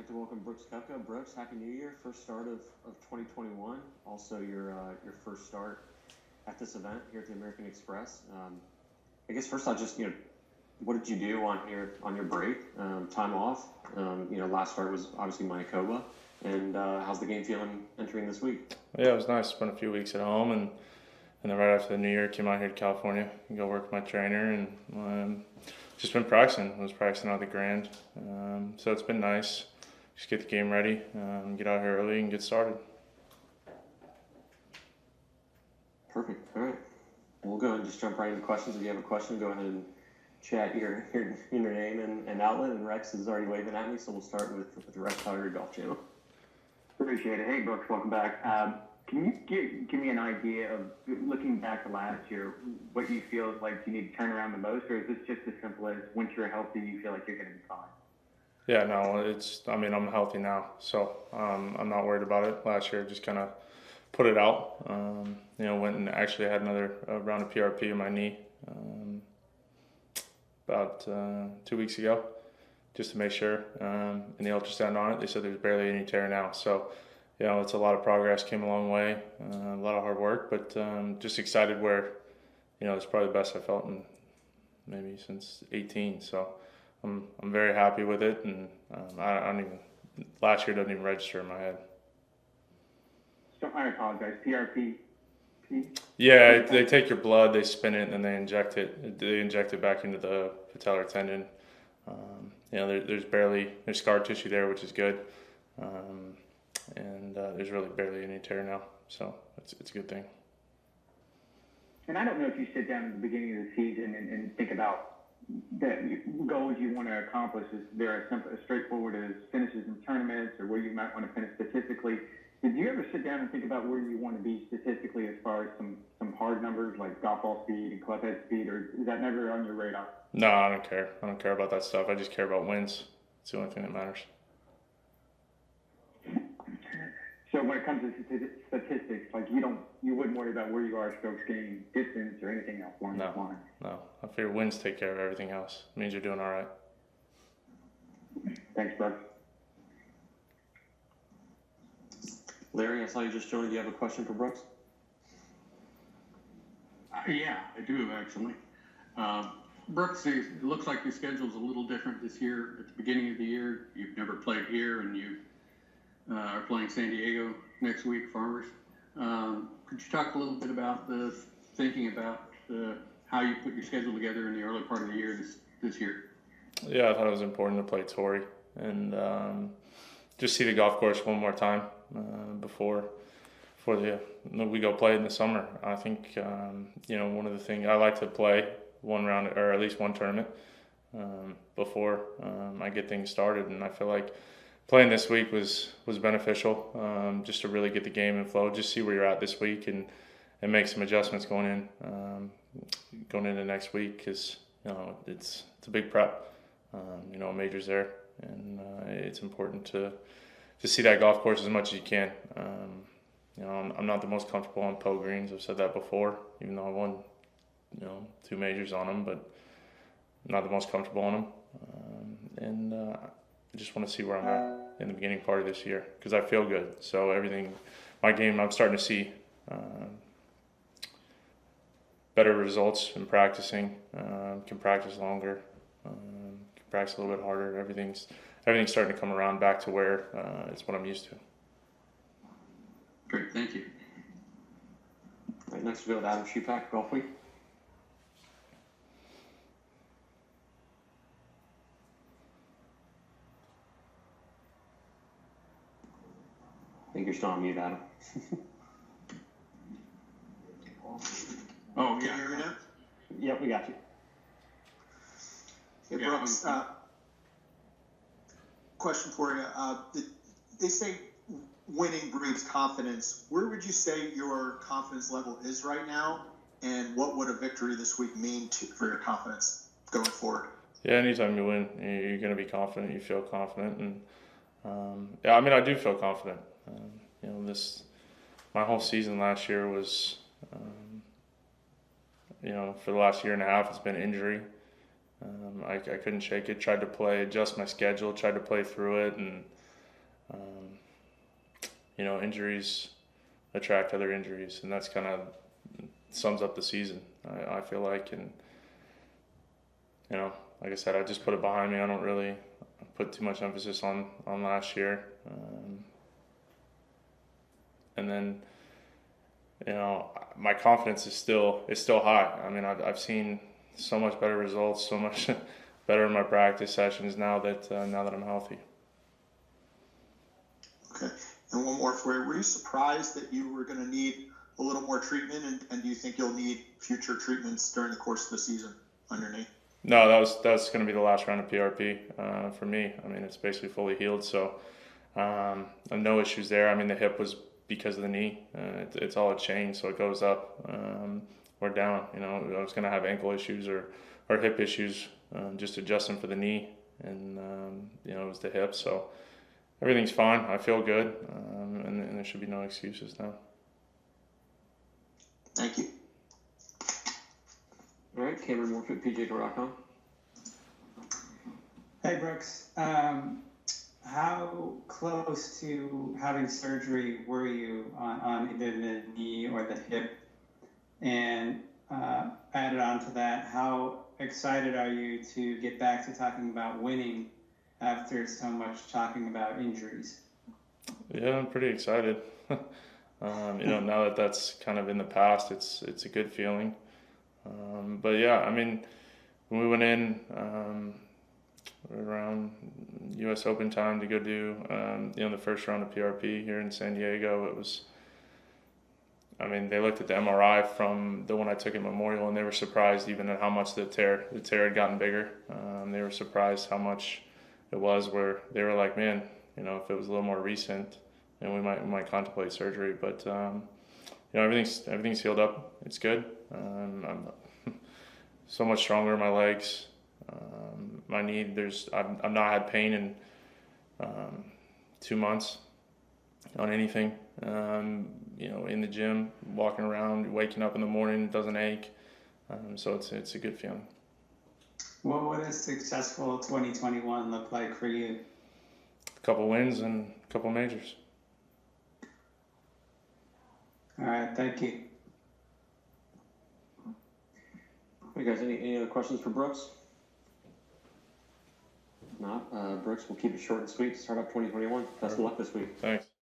like to welcome Brooks Koepka. Brooks, Happy New Year. First start of 2021. Also, your first start at this event here at the American Express. I guess first off, just what did you do on your break, time off? Last start was obviously Manitoba. And how's the game feeling entering this week? Yeah, it was nice. Spent a few weeks at home, and then right after the New Year, came out here to California and go work with my trainer, and just been practicing. I was practicing out the Grand, so it's been nice. Just get the game ready, get out here early, and get started. Perfect. All right. We'll go and just jump right into questions. If you have a question, go ahead and chat your name and outlet. And Rex is already waving at me, so we'll start with Rex Collier Golf Channel. Appreciate it. Hey, Brooks, welcome back. Can you give me an idea of, looking back to last year, what you feel like you need to turn around the most, or is this just as simple as once you're healthy, you feel like you're going to be fine? Yeah, no, I'm healthy now, so I'm not worried about it. Last year, just kind of put it out. Went and actually had another round of PRP in my knee about 2 weeks ago, just to make sure. And the ultrasound on it, they said there's barely any tear now. So, it's a lot of progress, came a long way, a lot of hard work, but just excited where, it's probably the best I felt in maybe since 18. So I'm very happy with it, and I don't even, last year doesn't even register in my head. So I apologize, PRP? Yeah, they take your blood, they spin it, and then they inject it. They inject it back into the patellar tendon. There's scar tissue there, which is good. And there's really barely any tear now, so it's a good thing. And I don't know if you sit down at the beginning of the season and think about the goals you want to accomplish. Is there as straightforward as finishes in tournaments or where you might want to finish statistically? Did you ever sit down and think about where you want to be statistically as far as some hard numbers like golf ball speed and club head speed, or is that never on your radar? No, I don't care. I don't care about that stuff. I just care about wins. It's the only thing that matters. So when it comes to statistics, like you wouldn't worry about where you are, strokes gained, distance, or anything else along those lines? No. I figure wins take care of everything else. It means you're doing all right. Thanks, Brooks. Larry, I saw you just joined. Do you have a question for Brooks? Yeah, I do actually. Brooks, it looks like your schedule's a little different this year. At the beginning of the year, you've never played here, and you are playing San Diego next week, Farmers. Could you talk a little bit about the thinking about how you put your schedule together in the early part of the year this year? Yeah, I thought it was important to play Torrey and just see the golf course one more time before we go play in the summer. I think one of the things I like to play one round or at least one tournament before I get things started, and I feel like playing this week was beneficial, just to really get the game in flow, just see where you're at this week and make some adjustments going into next week, because it's a big prep. Majors there, and it's important to see that golf course as much as you can. I'm not the most comfortable on Poe greens. I've said that before, even though I won 2 majors on them, but I'm not the most comfortable on them. I just want to see where I'm at in the beginning part of this year, because I feel good. So my game, I'm starting to see better results in practicing. Can practice longer, can practice a little bit harder. Everything's starting to come around back to where it's what I'm used to. Great, thank you. All right, next we go with Adam Shupak, Golf Week. I think you're still on mute, Adam. Oh, Can you hear me now? Yep, we got you. Hey, Brooks, question for you. They say winning breeds confidence. Where would you say your confidence level is right now, and what would a victory this week mean for your confidence going forward? Yeah, anytime you win, you're going to be confident. You feel confident, and I do feel confident. My whole season last year was, for the last year and a half, it's been injury. I couldn't shake it. Tried to adjust my schedule, tried to play through it, and injuries attract other injuries, and that's kind of sums up the season, I feel like. And, like I said, I just put it behind me. I don't really put too much emphasis on last year. And then, my confidence is still high. I mean, I've seen so much better results, so much better in my practice sessions now that I'm healthy. Okay. And one more for you. Were you surprised that you were going to need a little more treatment, and do you think you'll need future treatments during the course of the season on your knee? No, that's going to be the last round of PRP for me. I mean, it's basically fully healed, so no issues there. I mean, the hip was because of the knee. It's all a chain, so it goes up or down. I was going to have ankle issues or hip issues, just adjusting for the knee, and it was the hip. So everything's fine. I feel good, and there should be no excuses now. Thank you. All right, Cameron Morfitt, PGA.com. Hey, Brooks. How close to having surgery were you on either the knee or the hip? And added on to that, how excited are you to get back to talking about winning after so much talking about injuries? Yeah, I'm pretty excited. Now that that's kind of in the past, it's a good feeling. But yeah, I mean, when we went in around U.S. Open time to go do the first round of PRP here in San Diego, they looked at the MRI from the one I took at Memorial, and they were surprised even at how much the tear had gotten bigger. They were surprised how much it was, where they were like, man, if it was a little more recent, and we might contemplate surgery. But everything's healed up. It's good. I'm so much stronger in my legs. My knee, I've not had pain in 2 months on anything. In the gym, walking around, waking up in the morning, it doesn't ache. So it's a good feeling. What would a successful 2021 look like for you? A couple wins and a couple majors. All right, thank you. Hey guys, any other questions for Brooks? If not, Brooks, we'll keep it short and sweet to start up 2021. Best of luck this week. Thanks.